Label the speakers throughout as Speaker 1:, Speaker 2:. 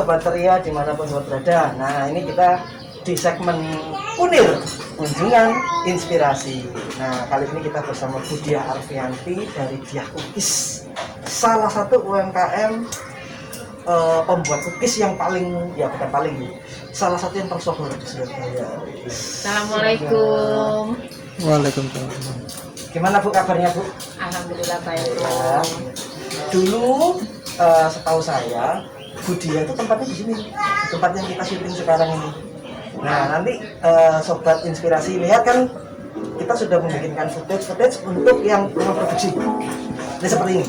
Speaker 1: Sobat Ceria dimanapun sobat berada. Nah ini kita di segmen Kunir, kunjungan inspirasi. Nah kali ini kita bersama Bu Diah Arfianti dari Diah Cookies, salah satu UMKM pembuat cookies yang paling, ya bukan paling, salah satu yang tersohor di Surabaya.
Speaker 2: Assalamualaikum.
Speaker 3: Waalaikumsalam.
Speaker 1: Gimana Bu kabarnya Bu?
Speaker 2: Alhamdulillah baik.
Speaker 1: Ya. Dulu setahu saya Bu Diah itu tempatnya di sini, tempat yang kita syuting sekarang ini. Nah nanti sobat inspirasi lihat kan kita sudah membikinkan footage untuk yang rumah produksi. Ini seperti ini.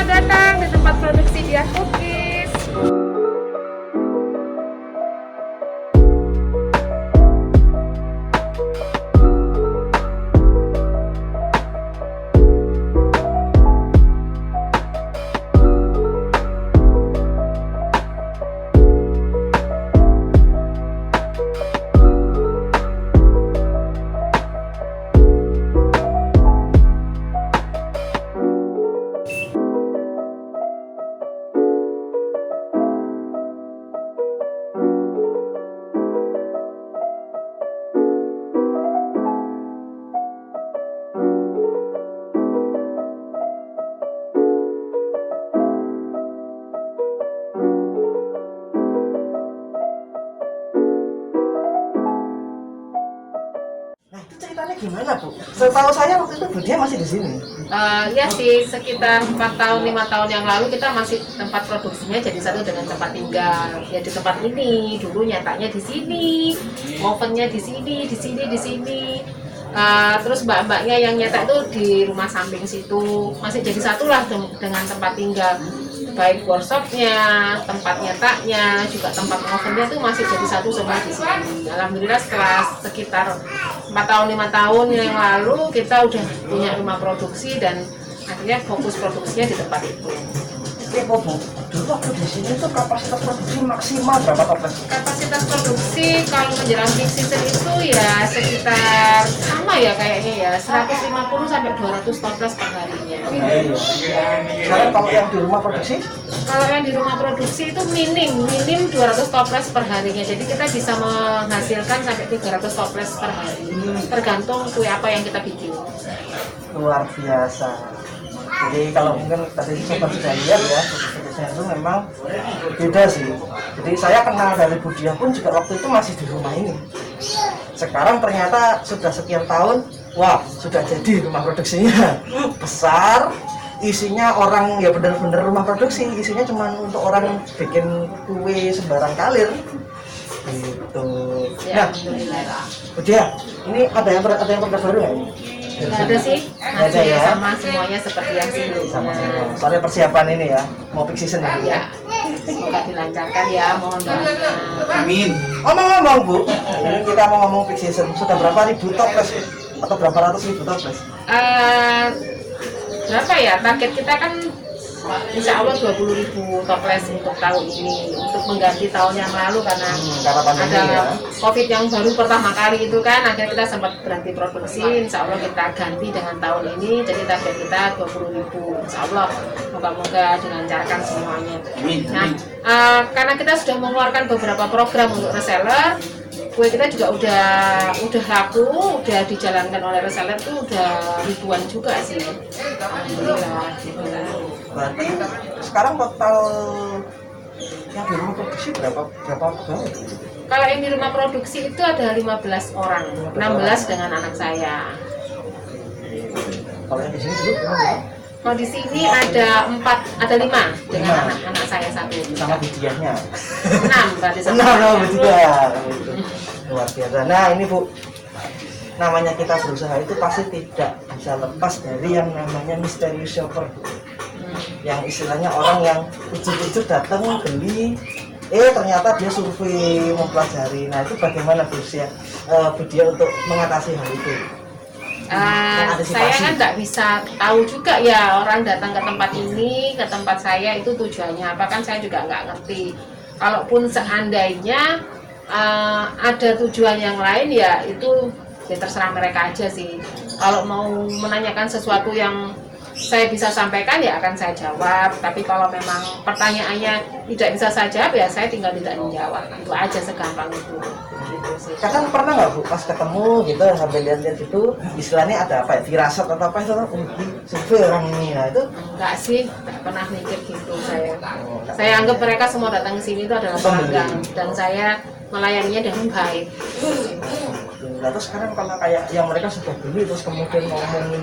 Speaker 2: Datang di tempat produksi Diah Cookies.
Speaker 1: Ceritanya gimana Bu? Setahu saya waktu itu Bu Diah masih di sini.
Speaker 2: Ya sih, sekitar 4 tahun 5 tahun yang lalu kita masih tempat produksinya jadi satu dengan tempat tinggal. Ya di tempat ini dulu nyetaknya di sini, ovennya di sini, di sini, di sini. Terus mbak-mbaknya yang nyetak itu di rumah samping situ masih jadi satu lah dengan tempat tinggal, baik workshopnya, tempat nyetaknya, juga tempat ovennya itu masih jadi satu semua di sini. Alhamdulillah setelah sekitar 4 tahun 5 tahun yang lalu kita udah punya rumah produksi dan akhirnya fokus produksinya di tempat itu.
Speaker 1: Bu, dulu waktu di sini tuh kapasitas produksi maksimal berapa toples?
Speaker 2: Kapasitas produksi kalau menjelang peak season itu ya sekitar sama ya kayaknya ya 150 sampai 200 toples per harinya.
Speaker 1: Sekarang kalau yang di rumah produksi?
Speaker 2: Kalau yang di rumah produksi itu minim 200 toples per harinya. Jadi kita bisa menghasilkan sampai 300 toples per hari. Tergantung kue apa yang kita bikin.
Speaker 1: Luar biasa. Jadi kalau mungkin tadi sobat sudah lihat ya, fokusnya itu memang beda sih. Jadi saya kenal dari Bu Diah pun juga waktu itu masih di rumah ini. Sekarang ternyata sudah sekian tahun, wah sudah jadi rumah produksinya besar. Isinya orang, ya bener-bener rumah produksi, isinya cuma untuk orang bikin kue sembarang kalir gitu.
Speaker 2: Ya,
Speaker 1: Nah, Bu Diah, ini ada yang terbaru nggak ini?
Speaker 2: Nggak ada sih,
Speaker 1: Ada ya?
Speaker 2: sama semuanya seperti yang sebelumnya.
Speaker 1: Sama. Soalnya persiapan ini ya, mau peak season ini.
Speaker 2: Ya, semoga dilancarkan ya, mohon doanya.
Speaker 3: Amin.
Speaker 1: Ngomong-ngomong Bu, ini kita mau ngomong peak season, sudah berapa ribu toples atau berapa ratus ribu toples?
Speaker 2: Berapa ya, target kita kan insya Allah 20.000 toples untuk tahun ini, untuk mengganti tahun yang lalu karena
Speaker 1: pandemi
Speaker 2: ada
Speaker 1: ya.
Speaker 2: COVID yang baru pertama kali itu kan, akhirnya kita sempat berhenti produksi. Insya Allah kita ganti dengan tahun ini, jadi target kita 20.000. Insya Allah moga-moga dilancarkan semuanya. Nah, karena kita sudah mengeluarkan beberapa program untuk reseller, kue kita juga udah laku, udah dijalankan oleh reseller tuh udah ribuan juga sih. Alhamdulillah.
Speaker 1: Berarti sekarang total yang di rumah produksi berapa pegawai?
Speaker 2: Kalau yang di rumah produksi itu ada 15 orang, 16 dengan anak saya.
Speaker 1: Kalau yang di sini dulu berapa?
Speaker 2: Kalau di sini ada 5 dengan anak saya 1.
Speaker 1: Sama Bu Diahnya.
Speaker 2: 6 berarti sama.
Speaker 1: 6 Bu Diah. Luar biasa. Nah ini Bu, namanya kita berusaha itu pasti tidak bisa lepas dari yang namanya misterius shopper. Yang istilahnya orang yang ujuk-ujuk datang beli, ternyata dia survei mempelajari. Nah itu bagaimana Bu Diah untuk mengatasi hal itu?
Speaker 2: Saya kan nggak bisa tahu juga ya orang datang ke tempat ini, ke tempat saya itu tujuannya apa, kan saya juga nggak ngerti. Kalaupun seandainya ada tujuan yang lain ya itu ya terserah mereka aja sih. Kalau mau menanyakan sesuatu yang saya bisa sampaikan ya akan saya jawab, tapi kalau memang pertanyaannya tidak bisa saya jawab ya saya tinggal tidak menjawab, itu aja segampang itu. Gitu sih.
Speaker 1: Kadang pernah nggak Bu pas ketemu gitu sampai lihat-lihat gitu istilahnya ada apa ya, firasat atau apa itu survei orang ini, nah itu
Speaker 2: Enggak sih, nggak pernah mikir gitu saya. Saya anggap mereka semua datang ke sini itu adalah pelanggan dan saya melayaninya dengan baik.
Speaker 1: nah, terus sekarang karena kayak yang mereka sudah beli terus kemudian ngomongin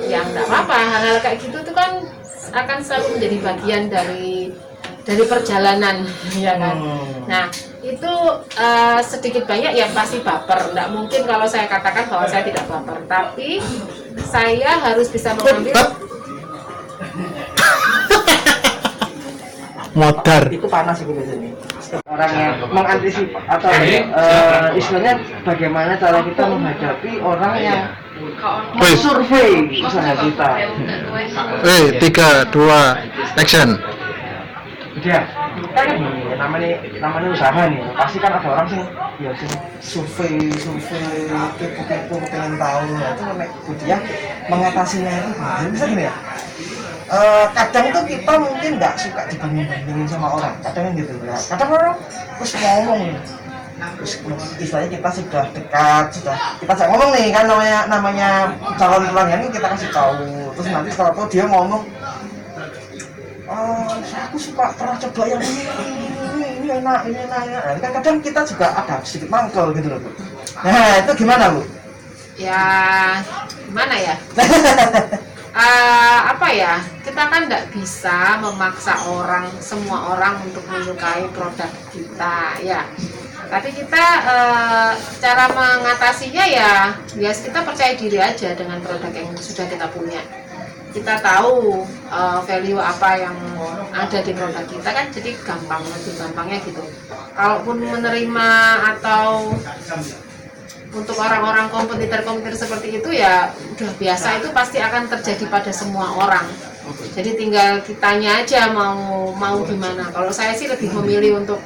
Speaker 2: Ya nggak apa-apa, hal-hal kayak gitu tuh kan akan selalu menjadi bagian dari perjalanan, ya kan. Nah itu sedikit banyak yang pasti baper. Nggak mungkin kalau saya katakan bahwa saya tidak baper, tapi saya harus bisa mengambil
Speaker 3: modar.
Speaker 1: itu panas itu biasanya orang yang mengantisipasi atau istilahnya bagaimana cara kita menghadapi orang yang survei usaha kita.
Speaker 3: 3, 2, action.
Speaker 1: Ya, kan ini namanya usaha nih. Pasti kan ada orang sih, ya sih survei, kepo pengen tahu. Nah, itu dia mengatasinya itu bisa gini ya. Kadang itu kita mungkin nggak suka dibanding-bandingin sama orang. Kadang gitu ya. Kadang orang terus ngomong, terus istilahnya kita sudah dekat, kita sudah ngomong nih kan namanya calon pelanggan ini kita kasih tahu. Terus nanti setelah itu dia ngomong, aku suka pernah coba yang ini enak. Nah, kan kadang kita juga ada sedikit mangkel gitu loh Bu. Nah itu gimana Bu?
Speaker 2: ya gimana ya? Apa ya, kita kan nggak bisa memaksa semua orang untuk menyukai produk kita ya, tapi kita cara mengatasinya ya kita percaya diri aja dengan produk yang sudah kita punya. Kita tahu value apa yang ada di produk kita kan, jadi lebih gampangnya gitu. Kalaupun menerima atau untuk orang-orang kompetitor seperti itu ya udah biasa, itu pasti akan terjadi pada semua orang. Jadi tinggal kitanya aja mau gimana. Kalau saya sih lebih memilih untuk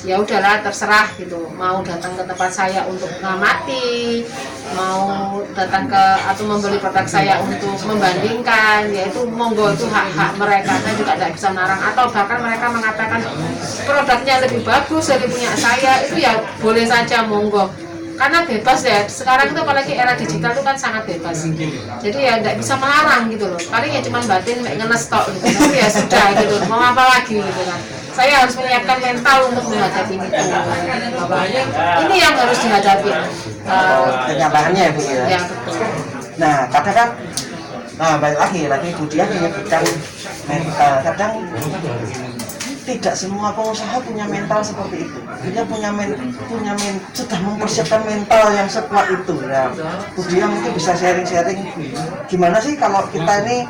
Speaker 2: ya udahlah terserah gitu, mau datang ke tempat saya untuk mengamati, mau datang ke atau membeli produk saya untuk membandingkan, yaitu monggo, itu hak mereka, saya juga tidak bisa melarang. Atau bahkan mereka mengatakan produknya lebih bagus dari punya saya, itu ya boleh saja, monggo. Karena bebas ya, sekarang itu apalagi era digital itu kan sangat bebas, jadi ya tidak bisa melarang gitu loh. Paling ya cuma batin ngenes tok gitu, tapi ya sudah gitu, mau apa lagi gitu kan. Saya harus menyiapkan mental untuk menghadapi itu. Ini yang harus dihadapi.
Speaker 1: Kenyataannya ya Bu ya.
Speaker 2: Ya betul.
Speaker 1: Nah kadang kan, balik lagi Bu Diah menyebutkan mental. Kadang tidak semua pengusaha punya mental seperti itu. Dia sudah mempersiapkan mental yang sekuat itu. Ya, Bu Diah mungkin bisa sharing-sharing gimana sih kalau kita ini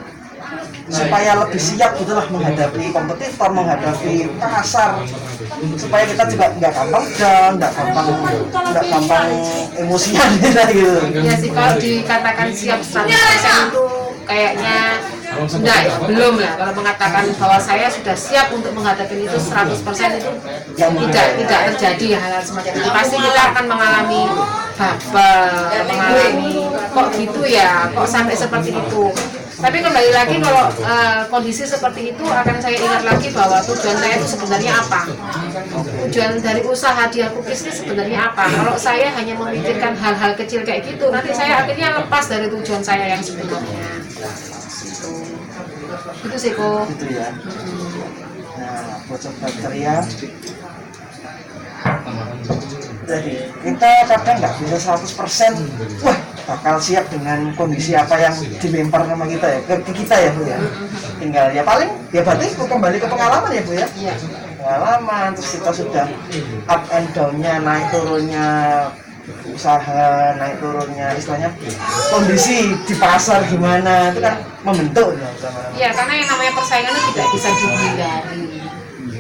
Speaker 1: supaya lebih siap gitulah menghadapi kompetitor, menghadapi pasar, supaya kita juga nggak gampang down, nggak gampang emosian gitu.
Speaker 2: Ya sih, kalau dikatakan siap 100% itu kayaknya enggak ya, belum lah. Kalau mengatakan bahwa saya sudah siap untuk menghadapi itu 100% itu tidak terjadi hal-hal semacam itu. Pasti kita akan mengalami mengalami kok gitu ya, kok sampai seperti itu. Tapi kembali lagi, kalau kondisi seperti itu akan saya ingat lagi bahwa tujuan saya itu sebenarnya apa. Tujuan dari usaha Diah Cookies ini sebenarnya apa. Kalau saya hanya memikirkan hal-hal kecil kayak gitu, nanti saya akhirnya lepas dari tujuan saya yang sebenarnya. Itu sih kok.
Speaker 1: Gitu ya. Nah, buat sobat ceria, jadi kita kadang nggak bisa 100% wah bakal siap dengan kondisi apa yang dilempar sama kita ya, ke kita ya Bu ya. Tinggal ya paling ya berarti kembali ke pengalaman ya Bu ya.
Speaker 2: Iya.
Speaker 1: Pengalaman, terus kita sudah up and down-nya, naik turunnya usaha, naik turunnya istilahnya kondisi di pasar gimana, itu kan membentuk ya.
Speaker 2: Iya, karena yang namanya persaingan itu tidak bisa dihindari.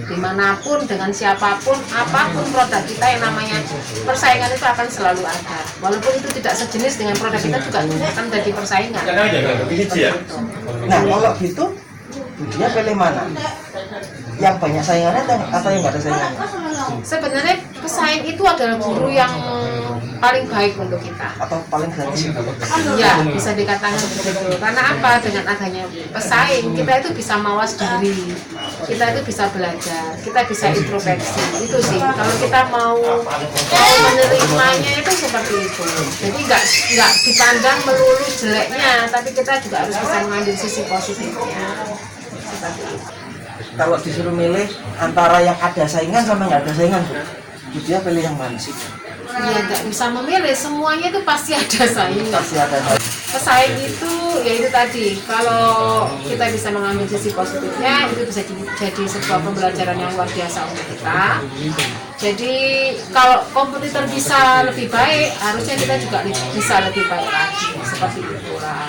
Speaker 2: dimanapun, dengan siapapun, apapun produk kita yang namanya persaingan itu akan selalu ada. Walaupun itu tidak sejenis dengan produk kita juga akan jadi persaingan.
Speaker 1: Nah kalau gitu dia pilih mana? Yang banyak saingannya atau yang nggak ada saingannya?
Speaker 2: Sebenarnya pesaing itu adalah guru yang paling baik untuk kita.
Speaker 1: Atau paling gratis?
Speaker 2: Iya, bisa dikatakan begitu. Karena apa? Dengan adanya pesaing, kita itu bisa mawas diri, kita itu bisa belajar, kita bisa introspeksi. Itu sih. Kalau kita mau menerimanya itu seperti itu. Jadi nggak dipandang melulu jeleknya, tapi kita juga harus bisa mengambil sisi positifnya. Seperti itu.
Speaker 1: Kalau disuruh milih antara yang ada saingan sama nggak ada saingan, Bu, dia pilih yang mana sih?
Speaker 2: Ya nggak bisa memilih, semuanya itu pasti ada saingan.
Speaker 1: Pasti ada saingan.
Speaker 2: Pesaing itu ya itu tadi, kalau kita bisa mengambil sisi positifnya itu bisa jadi sebuah pembelajaran yang luar biasa untuk kita. Jadi kalau kompetitor bisa lebih baik, harusnya kita juga bisa lebih baik lagi, seperti itulah.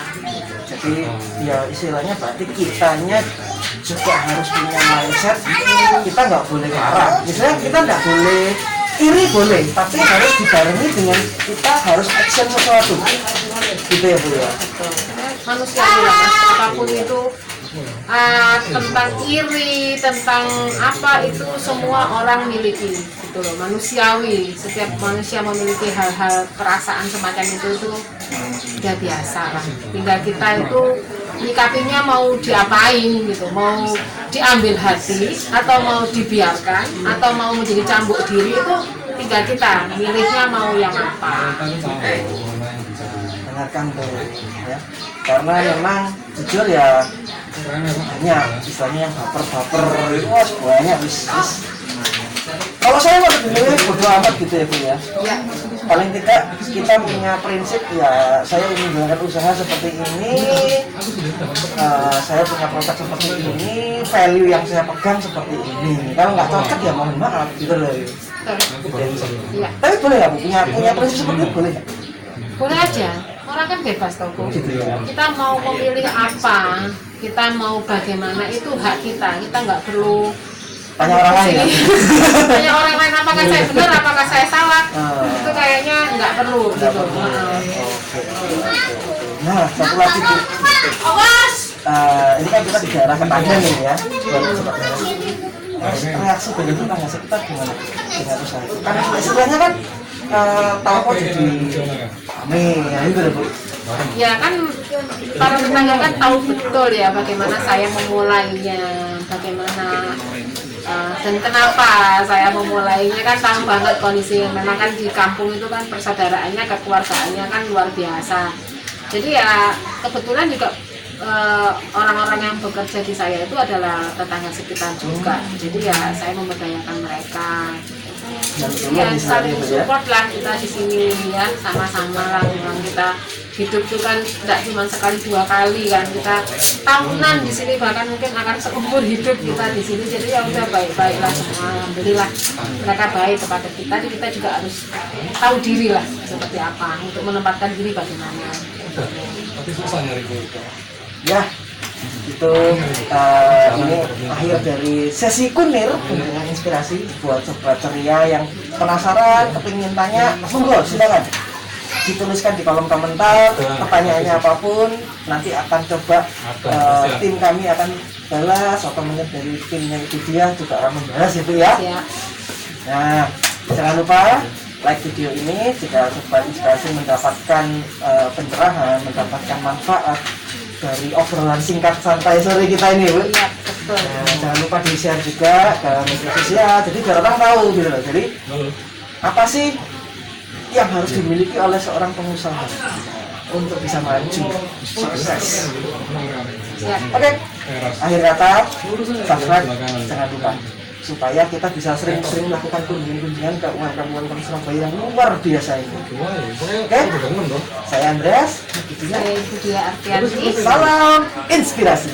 Speaker 1: Jadi ya istilahnya berarti kitanya juga harus punya mindset, kita nggak boleh marah. Misalnya kita nggak boleh iri boleh, tapi harus dibarengi dengan kita harus action sesuatu. Gitu ya Bu ya.
Speaker 2: Betul. Manusia bilang Mas, apapun itu tentang iri, tentang apa itu semua orang miliki, gitu loh, manusiawi. Setiap manusia memiliki hal-hal perasaan semacam itu udah biasa lah. Tinggal kita itu nyikapinya mau diapain gitu, mau diambil hati atau mau dibiarkan atau mau menjadi cambuk diri, itu tinggal kita milihnya mau yang apa.
Speaker 1: Dengarkan tuh ya, karena memang jujur ya banyak istilahnya yang baper-baper itu banyak bis. Kalau saya mau milih bodo amat gitu ya Bu ya.
Speaker 2: Ya.
Speaker 1: Paling tidak kita punya prinsip ya, saya ingin menjalankan usaha seperti ini, saya punya produk seperti ini, value yang saya pegang seperti ini. Kalau nggak cocok ya mohon maaf gitu loh.
Speaker 2: Iya.
Speaker 1: Tapi boleh nggak Bu punya prinsip seperti itu, boleh nggak?
Speaker 2: Boleh aja, orang kan bebas tau Bu. Kita mau memilih apa, kita mau bagaimana, itu hak kita. Kita nggak perlu
Speaker 1: Tanya orang lain ya?
Speaker 2: tanya orang lain apakah saya benar, apakah saya salah. Itu kayaknya nggak perlu gitu.
Speaker 1: Nah, satu lagi Bu, ini kan kita di daerah Ketangga nih ya. Reaksi dari tetangga sekitar gimana dengan usaha itu? Kan istilahnya kan tahu jadi rame ya itu Bu.
Speaker 2: Ya kan para tetangga kan tahu betul ya bagaimana saya memulainya, bagaimana dan kenapa saya memulainya, kan tahu banget kondisi. Memang kan di kampung itu kan persaudaraannya, kekeluargaannya kan luar biasa. Jadi ya kebetulan juga orang-orang yang bekerja di saya itu adalah tetangga sekitar juga. Jadi ya saya memberdayakan mereka. Ya saling support lah kita di sini ya, sama-sama lah. Memang kita hidup itu kan tidak cuma sekali dua kali kan, kita tahunan di sini, bahkan mungkin akan seumur hidup kita di sini. Jadi ya udah baik-baik lah semua, alhamdulillah mereka baik kepada kita. Jadi kita juga harus tahu diri lah seperti apa untuk menempatkan diri bagaimana.
Speaker 1: Ya, itu ini akhir dari sesi kunir dengan inspirasi buat sobat ceria yang penasaran, kepingin tanya, monggo silakan dituliskan di kolom komentar pertanyaannya apapun, nanti akan coba tim kami akan balas, atau mungkin dari timnya itu dia juga akan membalas itu ya. Nah, jangan lupa like video ini jika sobat inspirasi mendapatkan pencerahan, mendapatkan manfaat dari obrolan singkat santai sore kita ini Bu.
Speaker 2: Iya, betul.
Speaker 1: Nah, jangan lupa di share juga ke media sosial, jadi biar orang tahu gitu loh. Jadi apa sih yang harus dimiliki oleh seorang pengusaha untuk bisa maju sukses? Oke, akhir kata subscribe jangan lupa, supaya kita bisa sering-sering melakukan kunjungan-kunjungan ke UMKM Surabaya yang luar biasa ini. Oke, saya Andreas,
Speaker 2: Saya Budia Artianti.
Speaker 1: salam inspirasi.